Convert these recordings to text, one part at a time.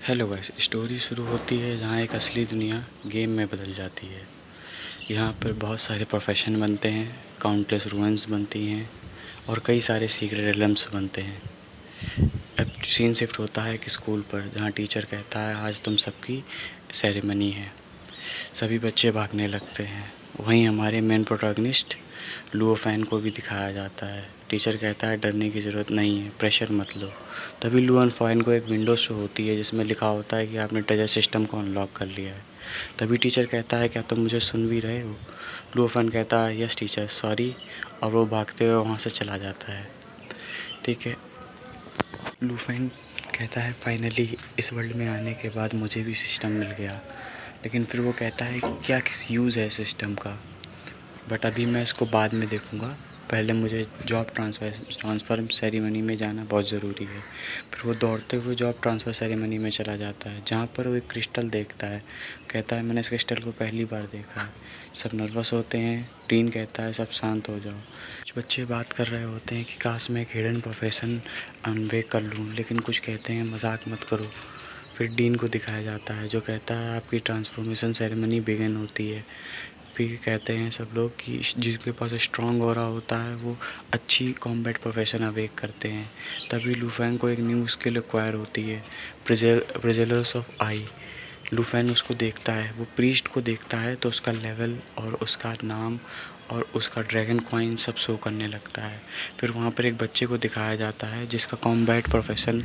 Hello guys, story शुरू होती है जहाँ एक असली दुनिया गेम में बदल जाती है। यहाँ पर बहुत सारे प्रोफेशन बनते हैं, काउंटलेस रूइंस बनती हैं और कई सारे सीक्रेट एलम्स बनते हैं। अब सीन शिफ्ट होता है कि स्कूल पर, जहाँ टीचर कहता है आज तुम सबकी सेरेमनी है। सभी बच्चे भागने लगते हैं। वहीं हमारे मेन प्रोटैगनिस्ट लुओ फैन को भी दिखाया जाता है। टीचर कहता है डरने की ज़रूरत नहीं है, प्रेशर मत लो। तभी लुओ फैन को एक विंडो शो होती है जिसमें लिखा होता है कि आपने ट्रेजर सिस्टम को अनलॉक कर लिया है। तभी टीचर कहता है क्या तुम मुझे सुन भी रहे हो? लुओ फैन कहता है यस टीचर, सॉरी, और वो भागते हुए वहाँ से चला जाता है। ठीक है। लुओ फैन कहता है फाइनली इस वर्ल्ड में आने के बाद मुझे भी सिस्टम मिल गया। लेकिन फिर वो कहता है क्या किस यूज़ है सिस्टम का, बट अभी मैं इसको बाद में देखूँगा, पहले मुझे जॉब ट्रांसफ़र सेरेमनी में जाना बहुत ज़रूरी है। फिर वो दौड़ते हुए जॉब ट्रांसफ़र सेरेमनी में चला जाता है, जहाँ पर वो एक क्रिस्टल देखता है। कहता है मैंने इस क्रिस्टल को पहली बार देखा है। सब नर्वस होते हैं। डीन कहता है सब शांत हो जाओ। कुछ बच्चे बात कर रहे होते हैं कि काश मैं एक हिडन प्रोफेशन अनवेक कर लूँ, लेकिन कुछ कहते हैं मजाक मत करो। फिर डीन को दिखाया जाता है जो कहता है आपकी ट्रांसफॉर्मेशन सेरेमनी बिगिन होती है। फिर कहते हैं सब लोग कि जिसके पास स्ट्रॉन्ग ऑरा होता है वो अच्छी कॉम्बैट प्रोफेशन अवेक करते हैं। तभी लूफैंग को एक न्यू स्किल एक्वायर होती है, प्रिजलर्स ऑफ आई। लूफैन उसको देखता है, वो प्रीस्ट को देखता है तो उसका लेवल और उसका नाम और उसका ड्रैगन कॉइन सब शो करने लगता है। फिर वहाँ पर एक बच्चे को दिखाया जाता है जिसका कॉम्बैट प्रोफेशन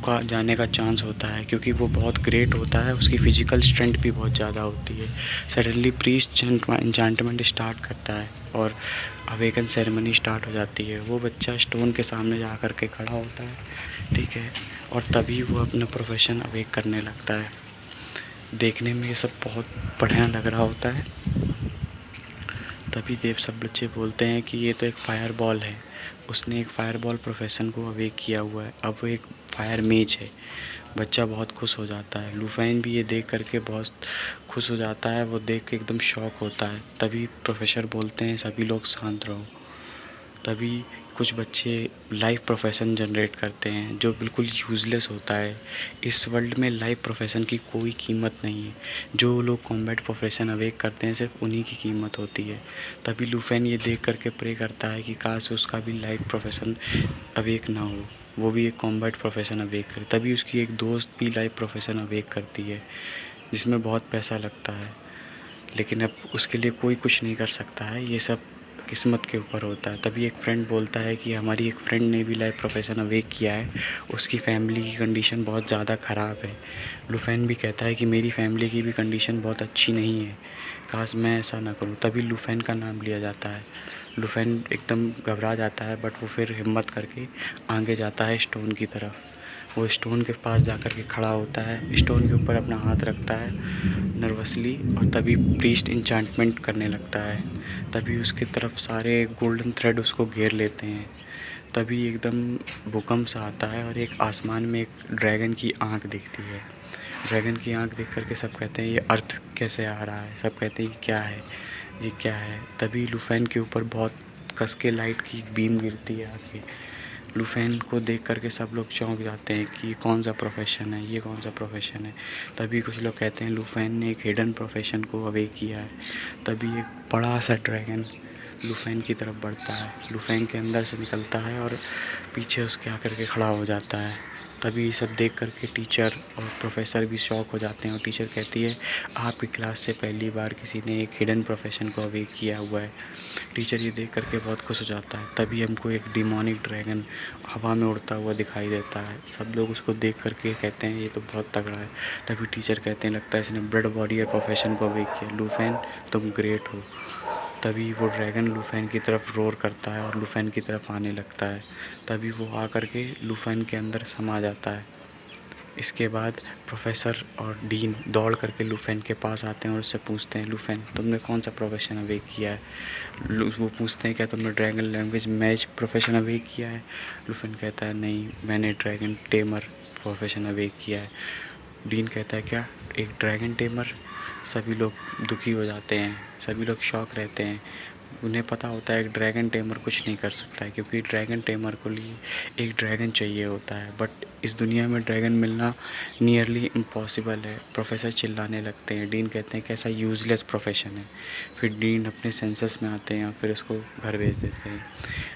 का जाने का चांस होता है, क्योंकि वो बहुत ग्रेट होता है, उसकी फ़िज़िकल स्ट्रेंथ भी बहुत ज़्यादा होती है। सडनली प्रीस्ट एन्चांटमेंट स्टार्ट करता है और अवेकन सेरेमनी स्टार्ट हो जाती है। वो बच्चा स्टोन के सामने जा कर के खड़ा होता है, ठीक है, और तभी वो अपना प्रोफेशन अवेक करने लगता है। देखने में ये सब बहुत बढ़िया लग रहा होता है। तभी देव सब बच्चे बोलते हैं कि ये तो एक फायर बॉल है, उसने एक फायर बॉल प्रोफेशन को अवेक किया हुआ है, अब वो एक फायर मेज है। बच्चा बहुत खुश हो जाता है। लूफैन भी ये देख करके बहुत खुश हो जाता है, वो देख के एकदम शॉक होता है। तभी प्रोफेसर बोलते हैं सभी लोग शांत रहो। तभी कुछ बच्चे लाइफ प्रोफेशन जनरेट करते हैं जो बिल्कुल यूज़लेस होता है। इस वर्ल्ड में लाइफ प्रोफेशन की कोई कीमत नहीं है। जो लोग कॉम्बैट प्रोफेशन अवेक करते हैं सिर्फ उन्हीं की कीमत होती है। तभी लूफेन ये देख करके प्रे करता है कि काश उसका भी लाइफ प्रोफेशन अवेक ना हो, वो भी एक कॉम्बैट प्रोफेशन अवेक करे। तभी उसकी एक दोस्त भी लाइफ प्रोफेशन अवेक करती है जिसमें बहुत पैसा लगता है, लेकिन अब उसके लिए कोई कुछ नहीं कर सकता है, ये सब किस्मत के ऊपर होता है। तभी एक फ्रेंड बोलता है कि हमारी एक फ्रेंड ने भी लाइफ प्रोफेशन अवेक किया है, उसकी फ़ैमिली की कंडीशन बहुत ज़्यादा ख़राब है। लूफेन भी कहता है कि मेरी फ़ैमिली की भी कंडीशन बहुत अच्छी नहीं है, काश मैं ऐसा ना करूं। तभी लूफेन का नाम लिया जाता है। लूफेन एकदम घबरा जाता है, बट वो फिर हिम्मत करके आगे जाता है स्टोन की तरफ। वो स्टोन के पास जाकर के खड़ा होता है, स्टोन के ऊपर अपना हाथ रखता है नर्वसली, और तभी प्रीस्ट इंचांटमेंट करने लगता है। तभी उसकी तरफ सारे गोल्डन थ्रेड उसको घेर लेते हैं। तभी एकदम भूकंप सा आता है और एक आसमान में एक ड्रैगन की आँख दिखती है। ड्रैगन की आँख देख करके सब कहते हैं ये अर्थ कैसे आ रहा है, सब कहते हैं ये क्या है, ये क्या है। तभी लूफेन के ऊपर बहुत कस के लाइट की बीम गिरती है आके। लूफेन को देख करके सब लोग चौंक जाते हैं कि ये कौन सा प्रोफेशन है, ये कौन सा प्रोफेशन है। तभी कुछ लोग कहते हैं लूफेन ने एक हिडन प्रोफेशन को अवेक किया है। तभी एक बड़ा सा ड्रैगन लूफेन की तरफ बढ़ता है, लूफेन के अंदर से निकलता है और पीछे उसके आकर के खड़ा हो जाता है। तभी ये सब देख करके टीचर और प्रोफेसर भी शॉक हो जाते हैं और टीचर कहती है आपकी क्लास से पहली बार किसी ने एक हिडन प्रोफेशन को अवेक किया हुआ है। टीचर ये देख करके बहुत खुश हो जाता है। तभी हमको एक डिमोनिक ड्रैगन हवा में उड़ता हुआ दिखाई देता है। सब लोग उसको देख करके कहते हैं ये तो बहुत तगड़ा है। तभी टीचर कहते हैं लगता है इसने ब्लड बॉडी या प्रोफेशन को अवेक किया, लूफेन तुम ग्रेट हो। तभी वो ड्रैगन लूफेन की तरफ रोर करता है और लूफेन की तरफ आने लगता है। तभी वो आकर के लूफेन के अंदर समा जाता है। इसके बाद प्रोफेसर और डीन दौड़ करके लूफेन के पास आते हैं और उससे पूछते हैं लूफेन तुमने कौन सा प्रोफेशन अवेक किया है। वो पूछते हैं क्या तुमने dragon language match profession awake किया है। लूफेन कहता है नहीं, मैंने ड्रैगन टेमर प्रोफेशन अवेक किया है। डीन कहता है क्या एक ड्रैगन टेमर। सभी लोग दुखी हो जाते हैं, सभी लोग शॉक रहते हैं। उन्हें पता होता है एक ड्रैगन टेमर कुछ नहीं कर सकता है, क्योंकि ड्रैगन टेमर को लिए एक ड्रैगन चाहिए होता है, बट इस दुनिया में ड्रैगन मिलना नियरली इम्पॉसिबल है। प्रोफेसर चिल्लाने लगते हैं, डीन कहते हैं कैसा यूज़लेस प्रोफेशन है। फिर डीन अपने सेंसस में आते हैं और फिर उसको घर भेज देते हैं।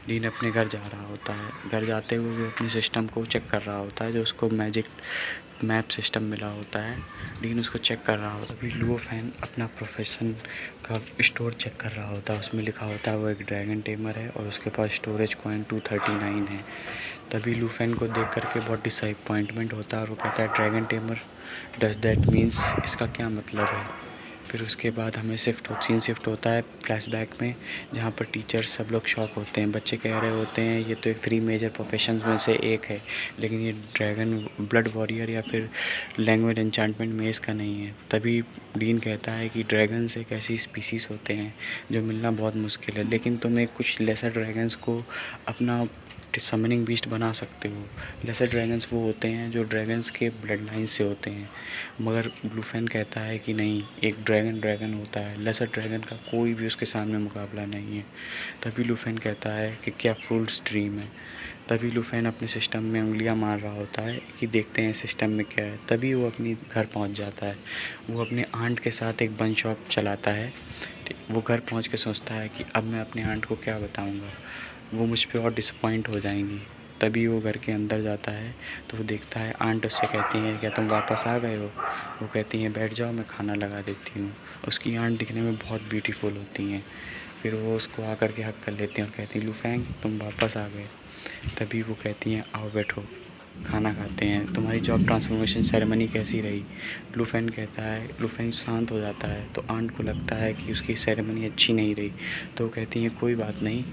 डीन अपने घर जा रहा होता है, घर जाते हुए वो अपने सिस्टम को चेक कर रहा होता है जो उसको मैजिक मैप सिस्टम मिला होता है। डीन उसको चेक कर रहा होता है। अभी लुओफैन अपना प्रोफेशन का स्टोर चेक कर रहा होता है, उसमें लिखा होता है वो एक ड्रैगन टेमर है और उसके पास स्टोरेज कॉइन 239 है। तभी लुफेन को देख करके बहुत डिसअपॉइंटमेंट होता है और वो कहता है dragon tamer does that means, इसका क्या मतलब है। फिर उसके बाद हमें सीन शिफ्ट होता है फ्लैशबैक में, जहाँ पर टीचर्स सब लोग शॉक होते हैं। बच्चे कह रहे होते हैं ये तो एक 3 मेजर प्रोफेशन में से एक है, लेकिन ये ड्रैगन ब्लड वॉरियर या फिर लैंग्वेज एन्चांटमेंट में इसका नहीं है। तभी डीन कहता है कि ड्रैगन्स एक ऐसी स्पीसीज़ होते हैं जो मिलना बहुत मुश्किल है, लेकिन तुम एक कुछ लेसर ड्रैगन्स को अपना समनिंग बीस्ट बना सकते हो। लेसर ड्रैगन्स वो होते हैं जो ड्रैगन्स के ब्लड लाइन से होते हैं। मगर लुफेन कहता है कि नहीं, एक ड्रैगन होता है, लेसर ड्रैगन का कोई भी उसके सामने मुकाबला नहीं है। तभी लुफेन कहता है कि क्या फूल्स ड्रीम है। तभी लुफेन अपने सिस्टम में उंगलियां मार रहा होता है कि देखते हैं सिस्टम में क्या है। तभी वो अपनी घर पहुंच जाता है। वो अपने आंट के साथ एक बन शॉप चलाता है। वो घर पहुंच के सोचता है कि अब मैं अपने आंट को क्या बताऊंगा, वो मुझ पे और डिसअपॉइंट हो जाएंगी। तभी वो घर के अंदर जाता है तो वो देखता है आंट उससे कहती हैं क्या तुम वापस आ गए हो। वो कहती हैं बैठ जाओ, मैं खाना लगा देती हूँ। उसकी आंट दिखने में बहुत ब्यूटीफुल होती हैं। फिर वो उसको आकर के हक कर लेती हैं और कहती हैं लुफेंग तुम वापस आ गए। तभी वो कहती हैं आओ बैठो, खाना खाते हैं, तुम्हारी जॉब ट्रांसफॉर्मेशन सेरेमनी कैसी रही। लुफेन कहता है, लुफेन शांत हो जाता है तो आंट को लगता है कि उसकी सेरेमनी अच्छी नहीं रही, तो वो कहती हैं कोई बात नहीं,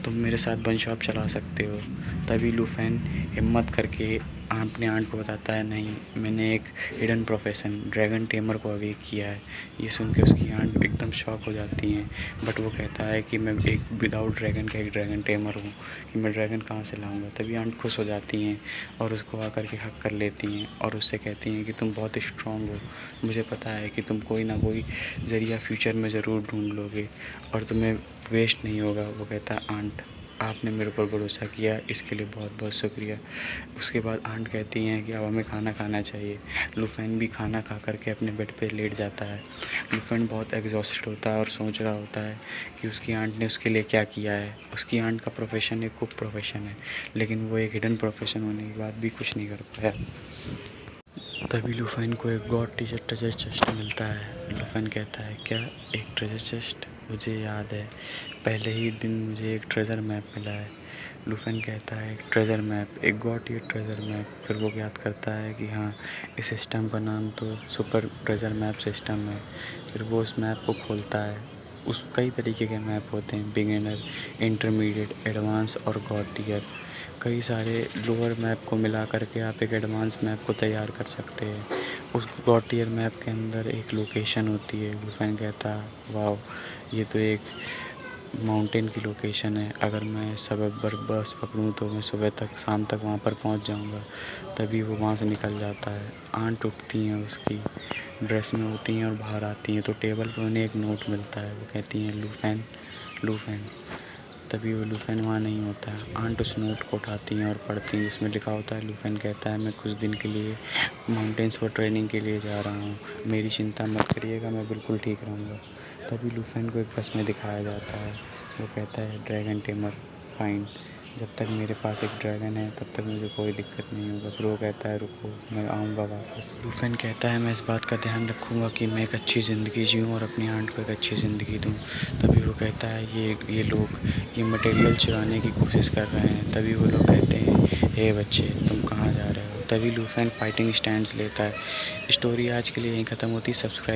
तुम मेरे साथ बन शॉप चला सकते हो। तभी लुफेन हिम्मत करके अपने आंट को बताता है नहीं, मैंने एक हिडन प्रोफेशन ड्रैगन टेमर को अवेक किया है। ये सुन के उसकी आंट एकदम शॉक हो जाती हैं, बट वो कहता है कि मैं एक विदाउट ड्रैगन का एक ड्रैगन टेमर हूँ, कि मैं ड्रैगन कहाँ से लाऊंगा। तभी आंट खुश हो जाती हैं और उसको आकर के हक कर लेती हैं और उससे कहती हैं कि तुम बहुत स्ट्रॉन्ग हो, मुझे पता है कि तुम कोई ना कोई ज़रिया फ्यूचर में ज़रूर ढूंढ लोगे और तुम्हें वेस्ट नहीं होगा। वो कहता है आंट आपने मेरे ऊपर भरोसा किया, इसके लिए बहुत बहुत शुक्रिया। उसके बाद आंट कहती हैं कि अब हमें खाना खाना चाहिए। लुफेन भी खाना खा करके अपने बेड पे लेट जाता है। लुफेन बहुत एग्जॉस्टेड होता है और सोच रहा होता है कि उसकी आंट ने उसके लिए क्या किया है। उसकी आंट का प्रोफेशन एक कुक प्रोफेशन है, लेकिन वो एक हिडन प्रोफेशन होने के बाद भी कुछ नहीं कर पाया। तभी लुफेन को एक गॉड ट्रेजर चेस्ट मिलता है। लुफेन कहता है क्या एक ट्रेजर चेस्ट, मुझे याद है पहले ही दिन मुझे एक ट्रेजर मैप मिला है। लुफेन कहता है एक ट्रेजर मैप, एक गॉड ईयर ट्रेजर मैप। फिर वो याद करता है कि हाँ, इस सिस्टम का नाम तो सुपर ट्रेजर मैप सिस्टम है। फिर वो उस मैप को खोलता है। उस कई तरीके के मैप होते हैं, बिगिनर, इंटरमीडिएट, एडवांस और गॉड टियर। कई सारे लोअर मैप को मिला करके आप एक एडवांस मैप को तैयार कर सकते हैं। उस गॉड टियर मैप के अंदर एक लोकेशन होती है। लुफेन कहता है वाह, ये तो एक माउंटेन की लोकेशन है, अगर मैं सुबह बस पकड़ूँ तो मैं सुबह तक शाम तक वहाँ पर पहुँच जाऊँगा। तभी वो वहाँ से निकल जाता है। आंट उठती हैं, उसकी ड्रेस में होती हैं और बाहर आती हैं तो टेबल पर उन्हें एक नोट मिलता है। वो कहती हैं लुफेन लुफेन। तभी वो लुफेन वहाँ नहीं होता है। आंट उस नोट को उठाती हैं और पढ़ती हैं, जिसमें लिखा होता है लुफेन कहता है मैं कुछ दिन के लिए माउंटेन्स पर ट्रेनिंग के लिए जा रहा हूँ, मेरी चिंता मत करिएगा, मैं बिल्कुल ठीक रहूँगा। तभी लुफेन को एक बस में दिखाया जाता है। वो कहता है ड्रैगन टेमर फाइन, जब तक मेरे पास एक ड्रैगन है तब तक मुझे कोई दिक्कत नहीं होगा। फिर वो कहता है रुको, मैं आऊँगा वापस। लुफेन कहता है मैं इस बात का ध्यान रखूँगा कि मैं एक अच्छी ज़िंदगी जीऊँ और अपनी आंट को एक अच्छी ज़िंदगी दूँ। तभी वो कहता है ये लोग ये मटेरियल चुराने की कोशिश कर रहे हैं। तभी वो लोग कहते हैं हे बच्चे तुम कहाँ जा रहे हो। तभी लुफेन फाइटिंग स्टैंड्स लेता है। स्टोरी आज के लिए यहीं ख़त्म होती। सब्सक्राइब